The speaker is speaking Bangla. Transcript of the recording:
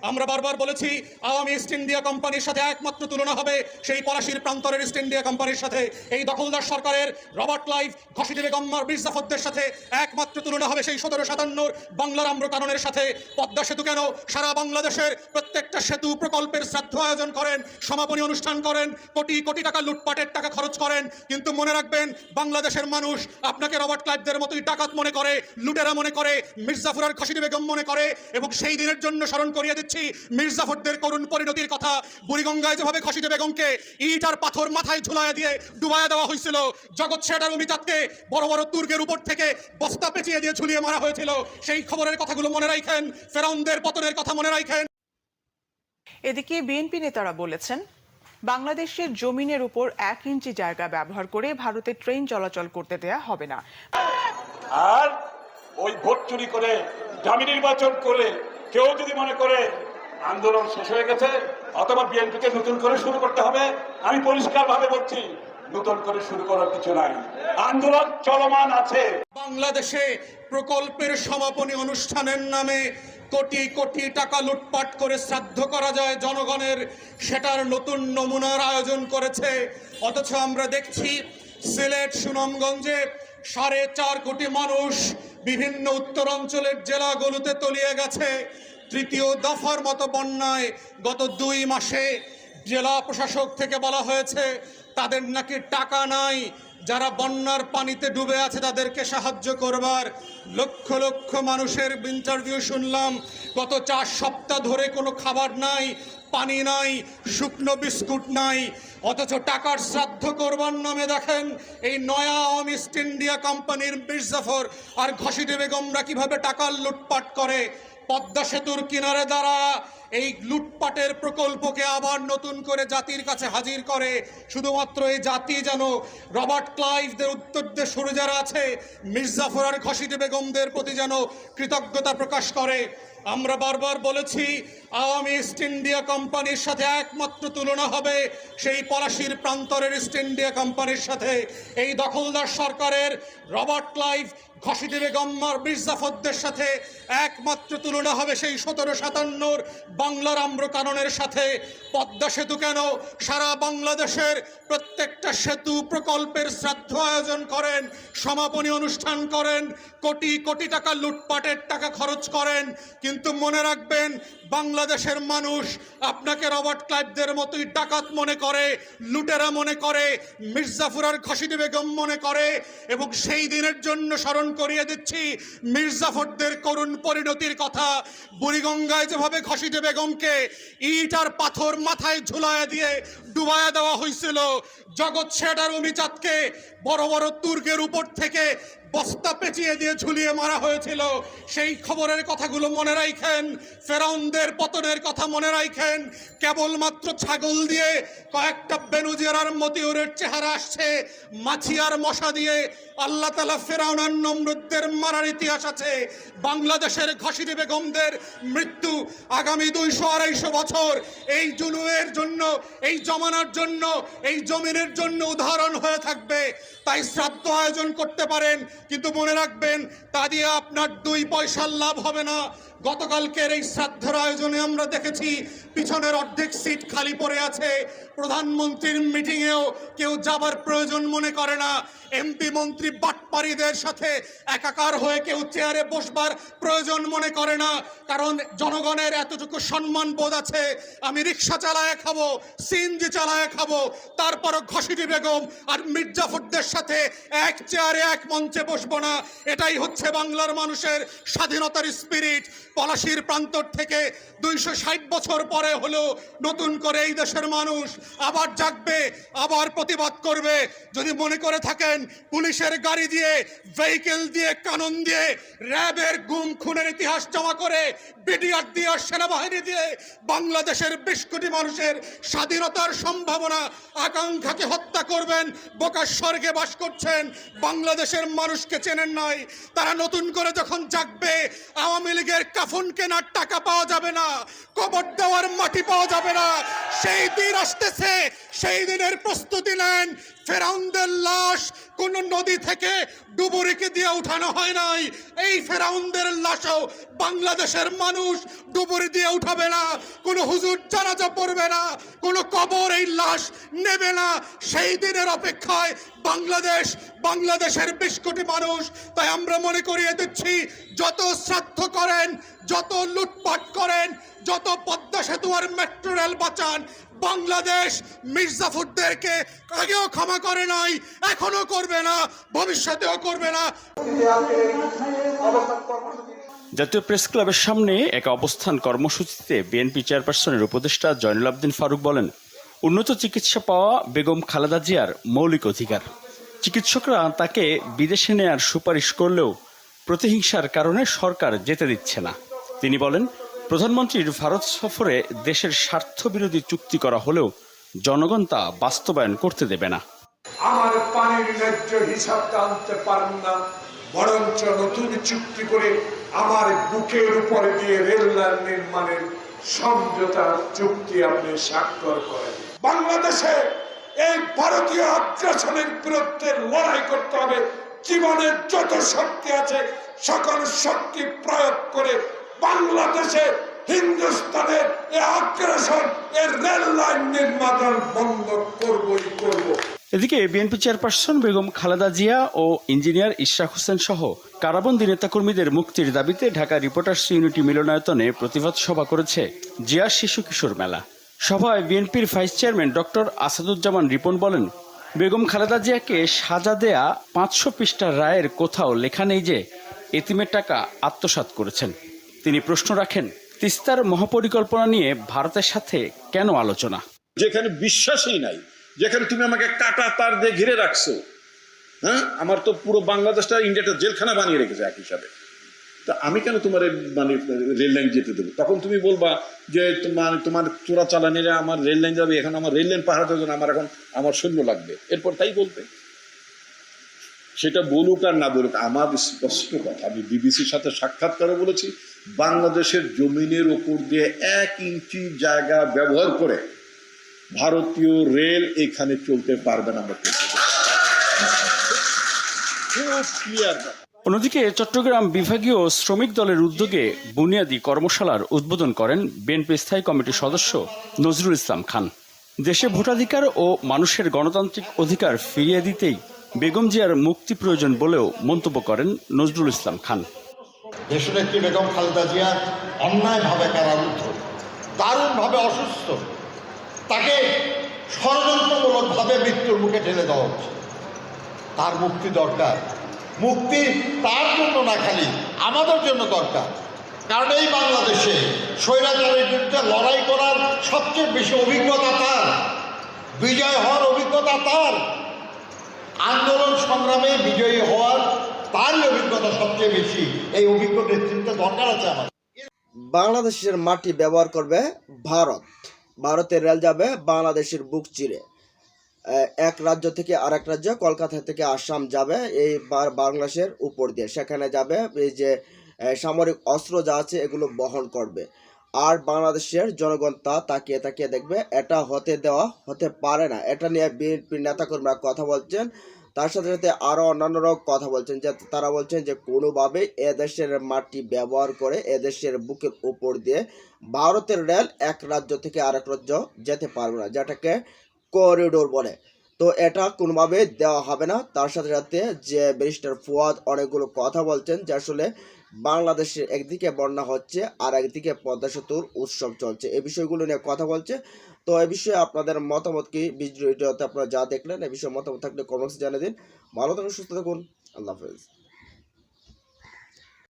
আমরা বারবার বলেছি আওয়ামী ইস্ট ইন্ডিয়া কোম্পানির সাথে একমাত্র তুলনা হবে সেই পলাশীর প্রান্তরের ইস্ট ইন্ডিয়া কোম্পানির সাথে, এই দখলদার সরকারের রবার্ট ক্লাইভ, ঘসিটি বেগম, মির্জা ফখরুদ্দের সাথে একমাত্র তুলনা হবে সেই 1757 বাংলার আম্রকাননের সাথে। পদ্মা সেতু কেন সারা বাংলাদেশের প্রত্যেকটা সেতু প্রকল্পের শ্রাদ্ধ আয়োজন করেন, সমাপনী অনুষ্ঠান করেন, কোটি কোটি টাকা লুটপাটের টাকা খরচ করেন, কিন্তু মনে রাখবেন বাংলাদেশের মানুষ আপনাকে রবার্ট ক্লাইভদের মতোই ডাকাত মনে করে, লুটেরা মনে করে, মির্জাফর আর ঘসিটি বেগম মনে করে। এবং সেই দিনের জন্য স্মরণ করিয়ে দিচ্ছি মির্জাফরদের করুণ পরিণতির কথা। বুড়িগঙ্গায় যেভাবে ঘসিটি বেগমকে ইট আর পাথর মাথায় ঝুলাইয়া দিয়ে ডুবাইয়া দেওয়া হয়েছিল, জগৎ শেঠ আর অমিতাভকে বড় বড় দুর্গের উপর থেকে বস্তা পেঁচিয়ে দিয়ে ঝুলিয়ে মারা হয়েছিল, সেই খবরের কথাগুলো মনে রাখেন, ফেরাউনদের পতনের কথা মনে রাখেন। এদিকে বিএনপি নেতারা বলেছেন বাংলাদেশের জমিনের উপর 1 ইঞ্চি জায়গা ব্যবহার করে ভারতে ট্রেন চলাচল করতে দেয়া হবে না। আর ওই ভোট চুরি করে দামি নির্বাচন করে কেউ যদি মনে করে আন্দোলন শেষ হয়ে গেছে অথবা বিএনপিকে নতুন করে শুরু করতে হবে, আমি পরিষ্কারভাবে বলছি নতুন করে শুরু করার কিছু নাই, আন্দোলন চলমান আছে। বাংলাদেশে প্রকল্পের সমাপনী অনুষ্ঠানের নামে কোটি কোটি টাকা লুটপাট করে শ্রাদ্ধ করা যায় জনগণের, সেটার নতুন নমুনার আয়োজন করেছে। অথচ আমরা দেখছি সিলেট সুনামগঞ্জে 4.5 কোটি মানুষ বিভিন্ন উত্তরাঞ্চলের জেলাগুলোতে তলিয়ে গেছে। তৃতীয় দফার মতো বন্যায় গত 2 মাসে জেলা প্রশাসক থেকে বলা হয়েছে তাদের নাকি টাকা নাই, যারা বন্যার পানিতে ডুবে আছে তাদেরকে সাহায্য করবার। লক্ষ লক্ষ মানুষের ইন্টারভিউ শুনলাম, গত 4 সপ্তাহ ধরে কোনো খাবার নাই, পানি নাই, শুকনো বিস্কুট নাই। অথচ টাকার শ্রাদ্ধ করবার নামে দেখেন এই নয়া আওয়ামী ইস্ট ইন্ডিয়া কোম্পানির মির্জাফর আর ঘসিটি বেগমরা কিভাবে টাকার লুটপাট করে। পদ্মা সেতুর কিনারে দ্বারা এই লুটপাটের প্রকল্পকে আবার নতুন করে জাতির কাছে হাজির করে, শুধুমাত্র এই জাতি যেন রবার্ট ক্লাইভদের উত্তরদের সুরে যারা আছে মির্জাফর আর ঘসিটি বেগমদের প্রতি যেন কৃতজ্ঞতা প্রকাশ করে। আমরা বারবার বলেছি আওয়ামী ইস্ট ইন্ডিয়া কোম্পানির সাথে একমাত্র তুলনা হবে সেই পলাশীর প্রান্তরের ইস্ট ইন্ডিয়া কোম্পানির সাথে, এই দখলদার সরকারের রবার্ট ক্লাইভ, ঘসিটি বেগম আর মির্জা ফখরুদ্দের সাথে একমাত্র তুলনা হবে সেই 1757 বাংলার আম্রকাননের সাথে। পদ্মা সেতু কেন সারা বাংলাদেশের প্রত্যেকটা সেতু প্রকল্পের শ্রাদ্ধ আয়োজন করেন, সমাপনী অনুষ্ঠান করেন, কোটি কোটি টাকা লুটপাটের টাকা খরচ করেন, কিন্তু মনে রাখবেন বাংলাদেশের মানুষ আপনাকে রবার্ট ক্লাইভদের মতোই ডাকাত মনে করে, লুটেরা মনে করে, মির্জাফর আর ঘসিটি বেগম মনে করে। এবং সেই দিনের জন্য স্মরণ করিয়ে দিচ্ছি মির্জাফরদের করুণ পরিণতির কথা। বুড়িগঙ্গায় যেভাবে ঘসিটি বেগমকে ইট আর পাথর মাথায় ঝুলাইয়া দিয়ে ডুবাইয়া দেওয়া হয়েছিল, জগৎ শেঠ আর অমিতাভকে বড় বড় দুর্গের উপর থেকে বস্তা পেঁচিয়ে দিয়ে ঝুলিয়ে মারা হয়েছিল, সেই খবরের কথাগুলো মনে রাখেন, ফেরাউনদের পতনের কথা মনে রাখেন। কেবলমাত্র ছাগল দিয়ে কয়েকটা বেনুজিয়ার আর মতিউরের চেহারা আসছে, মাছি আর মশা দিয়ে আল্লাহ তাআলা ফেরাউন আর নমরুদদের মারার ইতিহাস আছে। বাংলাদেশের ঘসিটি বেগমদের মৃত্যু আগামী 200-250 বছর এই জুলুমের জন্য, এই জমানার জন্য, এই জমিনের জন্য উদাহরণ হয়ে থাকবে। তাই শ্রাদ্ধ আয়োজন করতে পারেন, কিন্তু মনে রাখবেন তা দিয়ে আপনার 2 পয়সার লাভ হবে না। গতকালকের এই শ্রাদ্ধের আয়োজনে আমরা দেখেছি পিছনের অর্ধেক সিট খালি পড়ে আছে, প্রধানমন্ত্রীর মিটিংয়েও কেউ যাবার প্রয়োজন মনে করে না, এমপি মন্ত্রী বাটপাড়িদের সাথে একাকার হয়ে কেউ চেয়ারে বসবার প্রয়োজন মনে করে না, কারণ জনগণের এতটুকু সম্মান বোধ আছে আমি রিক্সা চালায় খাবো, সিএনজি চালায় খাবো, তারপরও ঘসিটি বেগম আর মির্জাফরদের সাথে এক চেয়ারে এক মঞ্চে বসবো না। এটাই হচ্ছে বাংলার মানুষের স্বাধীনতার স্পিরিট। পলাশীর প্রান্তর থেকে 260 বছর পরে হলো নতুন করে এই দেশের মানুষ আবার জাগবে, আবার প্রতিবাদ করবে। যদি মনে করে থাকেন পুলিশের গাড়ি দিয়ে, ভেহিকেল দিয়ে, কানন দিয়ে, র্যাবের গুম খুনের ইতিহাস জমা করে, বিডিআর দিয়ে, সেনাবাহিনী দিয়ে বাংলাদেশের 20 কোটি মানুষের স্বাধীনতার সম্ভাবনা আকাঙ্ক্ষাকে হত্যা করবেন, বোকার স্বর্গে বাস করছেন, বাংলাদেশের মানুষকে চেনেন নাই। তারা নতুন করে যখন জাগবে আওয়ামী লীগের কাফন কেনার টাকা পাওয়া যাবে না, কবর দেওয়ার মাটি পাওয়া যাবে না। সেই দিন আসতেছে, সেই দিনের প্রস্তুতি নেন। ফেরাউনদের লাশ কোন নদী থেকে ডুবুরিকে দিয়ে উঠানো হয় নাই, এই ফেরাউনদের লাশও বাংলাদেশের মানুষ ডুবুরি দিয়ে উঠাবে না। কোনো হুজুর জানাজা পড়বে না, কোনো কবর এই লাশ নেবে না। সেই দিনের অপেক্ষায় বাংলাদেশের 20 কোটি মানুষ। তাই আমরা মনে করিয়ে দিচ্ছি, যত শ্রাদ্ধ করেন, যত লুটপাট করেন, যত পদ্মা সেতু আর মেট্রো রেল বাঁচান, বাংলাদেশ মির্জাফরদেরকে আগেও ক্ষমা করে নাই, এখনো করবে না, ভবিষ্যতেও করবে না। জাতীয় প্রেস ক্লাবের সামনে এক অবস্থান কর্মসূচিতে বিএনপি চেয়ারপারসনের উপদেষ্টা জয়নুল আবদিন ফারুক বলেন, উন্নত চিকিৎসা পাওয়া বেগম খালেদা জিয়ার মৌলিক অধিকার। চিকিৎসকরা তাকে বিদেশে নেয়ার সুপারিশ করলেও প্রতিহিংসার কারণে সরকার যেতে দিচ্ছে না। তিনি বলেন, প্রধানমন্ত্রীর ভারত সফরে দেশের স্বার্থবিরোধী চুক্তি করা হলেও জনগণ তা বাস্তবায়ন করতে দেবে না। আমার পানির ন্যায্য হিসাবটা আনতে পারেন না, বরঞ্চ নতুন চুক্তি করে আমার বুকের উপরে দিয়ে রেল লাইন নির্মাণের সমঝোতা চুক্তি আপনি স্বাক্ষর করেন। বাংলাদেশে এই ভারতীয় আগ্রাসনের বিরুদ্ধে লড়াই করতে হবে। জীবনের যত শক্তি আছে সকল শক্তি প্রয়োগ করে বাংলাদেশে হিন্দুস্তানের এই আগ্রাসন, এর রেল লাইন নির্মাণ বন্ধ করবই করব। এদিকে বিএনপি চেয়ারপারসন বেগম খালেদা জিয়া ও ইঞ্জিনিয়ার ইশরাক হোসেন সহ কারাবন্দী নেতাকর্মীদের মুক্তির দাবিতে ঢাকা রিপোর্টার্স ইউনিটি মিলনায়তনে প্রতিবাদ সভা করেছে জিয়া শিশু কিশোর মেলা। সভায় বিএনপির vice chairman doctor Asaduzzaman Ripon বলেন, বেগম খালেদা জিয়াকে সাজা দেয়া 500 পৃষ্ঠার রায়ের কোথাও লেখা নেই যে এতিমের টাকা আত্মসাৎ করেছেন। তিনি প্রশ্ন রাখেন, তিস্তার মহাপরিকল্পনা নিয়ে ভারতের সাথে কেন আলোচনা? যেখানে বিশ্বাসই নাই, যেখানে তুমি আমাকে কাটা তার দিয়ে ঘিরে রাখছো, হ্যাঁ, আমার তো পুরো বাংলাদেশটা ইন্ডিয়াটা জেলখানা বানিয়ে রেখেছে এক হিসাবে। তা আমি কেন তোমার মানে রেল লাইন যেতে দেবো? তখন তুমি বলবা যে তোমার চোরা চালানিরা আমার রেল লাইন যাবে, এখন আমার রেল লাইন পাহাড় জন্য আমার সৈন্য লাগবে। এরপর তাই বলবে। সেটা বলুক আর না বলুক, আমার স্পষ্ট কথা, আমি বিবিসির সাথে সাক্ষাৎকারে বলেছি, বাংলাদেশের জমিনের ওপর দিয়ে 1 ইঞ্চি জায়গা ব্যবহার করে ভারতীয় রেল এখানে চলতে পারবে না। অন্যদিকে চট্টগ্রাম বিভাগীয় শ্রমিক দলের উদ্যোগে বুনিয়াদী কর্মশালার উদ্বোধন করেন বিএনপি স্থায়ী কমিটির সদস্য নজরুল ইসলাম খান। দেশে ভোটাধিকার ও মানুষের গণতান্ত্রিক অধিকার ফিরিয়ে দিতেই বেগম জিয়ার মুক্তি প্রয়োজন বলেও মন্তব্য করেন নজরুল ইসলাম খান। দেশনেত্রী বেগম খালেদা জিয়া অন্যায়ভাবে কারারুদ্ধ, দারুণভাবে অসুস্থ, তাকে ষড়যন্ত্রমূলকভাবে মৃত্যুর মুখে ঠেলে দেওয়া হচ্ছে। তার মুক্তি দরকার। মুক্তি তার জন্য না, খালি আমাদের জন্য দরকার। কারণ এই বাংলাদেশে স্বৈরাচারের বিরুদ্ধে লড়াই করার সবচেয়ে বেশি অভিজ্ঞতা তার, বিজয় হওয়ার অভিজ্ঞতা তার, আন্দোলন সংগ্রামে বিজয়ী হওয়ার তারই অভিজ্ঞতা সবচেয়ে বেশি। এই অভিজ্ঞ নেতৃত্ব দরকার আছে আমাদের। বাংলাদেশের মাটি ব্যবহার করবে ভারতের রেল যাবে বাংলাদেশের বুক চিরে। এক রাজ্য থেকে আরেক রাজ্য, কলকাতা থেকে আসাম যাবে এই বাংলাদেশের উপর দিয়ে, সেখানে যাবে এই যে সামরিক অস্ত্র যা আছে এগুলো বহন করবে। আর বাংলাদেশের জনগণ তা তাকিয়ে তাকিয়ে দেখবে। এটা হতে পারে না। এটা নিয়ে বিএনপির নেতাকর্মীরা কথা বলছেন। তার সাথে সাথে আরও অন্যান্যরাও কথা বলছেন, যে তারা বলছেন যে কোনোভাবেই এদেশের মাটি ব্যবহার করে এদেশের বুকের উপর দিয়ে ভারতের রেল এক রাজ্য থেকে আরেক রাজ্য যেতে পারবে না, যেটাকে করিডোর বলে। তো এটা কোনোভাবে দেওয়া হবে না। তার সাথে সাথে যে ব্যারিস্টার ফুয়াদ অনেকগুলো কথা বলছেন যে আসলে বাংলাদেশে একদিকে বন্যা হচ্ছে আর একদিকে পদ্মা সেতুর উৎসব চলছে, এই বিষয়গুলো নিয়ে কথা বলছে। তো এই বিষয়ে আপনাদের মতামত কি? ভিডিওতে আপনারা যা দেখলেন এই বিষয়ে মতামত থাকলে কমেন্টস জানিয়ে দিন। ভালো থাকুন, সুস্থ থাকুন, আল্লাহ হাফেজ।